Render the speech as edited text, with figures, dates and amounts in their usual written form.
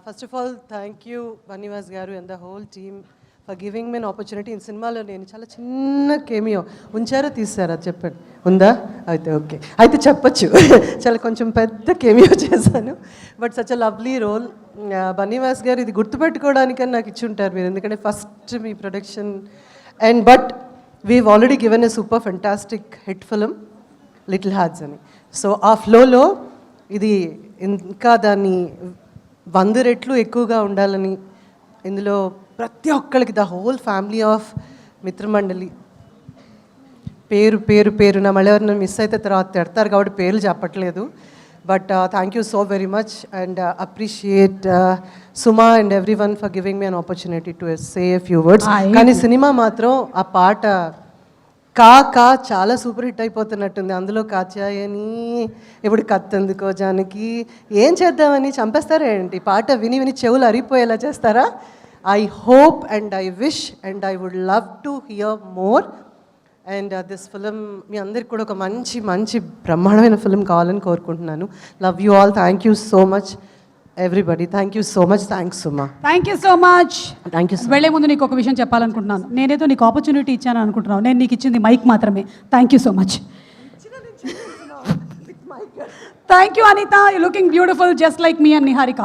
First of all thank you Bunny Vas గారు and the whole team for giving me an opportunity. ఈ సినిమాలో నేను చాలా చిన్న కేమియో ఉంచారో తీసారా చెప్పండి, ఉందా? అయితే ఓకే, అయితే చెప్పచ్చు. చాలా కొంచెం పెద్ద కేమియో చేశాను, but such a lovely role. Bunny Vas గారు ఇది గుర్తుపెట్టుకోవడానికని నాకు ఇచ్చి ఉంటారు మీరు, ఎందుకంటే first me production. And but weave already given a super fantastic hit film little hearts అని. సో ఆ ఫ్లోలో ఇది ఇంకా దాన్ని 100 రెట్లు ఎక్కువగా ఉండాలని, ఇందులో ప్రతి ఒక్కరికి ద హోల్ ఫ్యామిలీ ఆఫ్ మిత్రమండలి పేరు పేరు పేరున, మళ్ళీ ఎవరైనా మిస్ అయితే తర్వాత తిడతారు కాబట్టి పేర్లు చెప్పట్లేదు. But thank you so very much and appreciate Suma and every one for giving me an opportunity to say a few words. కానీ సినిమా మాత్రం ఆ పాట కా చాలా సూపర్ హిట్ అయిపోతున్నట్టుంది. అందులో కాచాయని ఇప్పుడు కత్తెందుకో జానకి ఏం చేద్దామని చంపేస్తారా ఏంటి? పాట విని విని చెవులు అరిగిపోయేలా చేస్తారా? I hope and I wish and I would love to hear more. And this film మీ అందరికి కూడా ఒక మంచి మంచి బ్రహ్మాండమైన ఫిలిం కావాలని కోరుకుంటున్నాను. Love you all. Thank you so much everybody. Thank you so much. Thanks Suma. Thank you so much. Thank you. వెళ్లే ముందు నీకు ఒక విషయం చెప్పాలనుకుంటున్నాను. నేనేదో నీకు ఆపర్చునిటీ ఇచ్చాను అనుకుంటున్నాను, నేను నీకు ఇచ్చింది మైక్ మాత్రమే. Thank you so much. Thank you Anitha, you looking beautiful just like me and Niharika.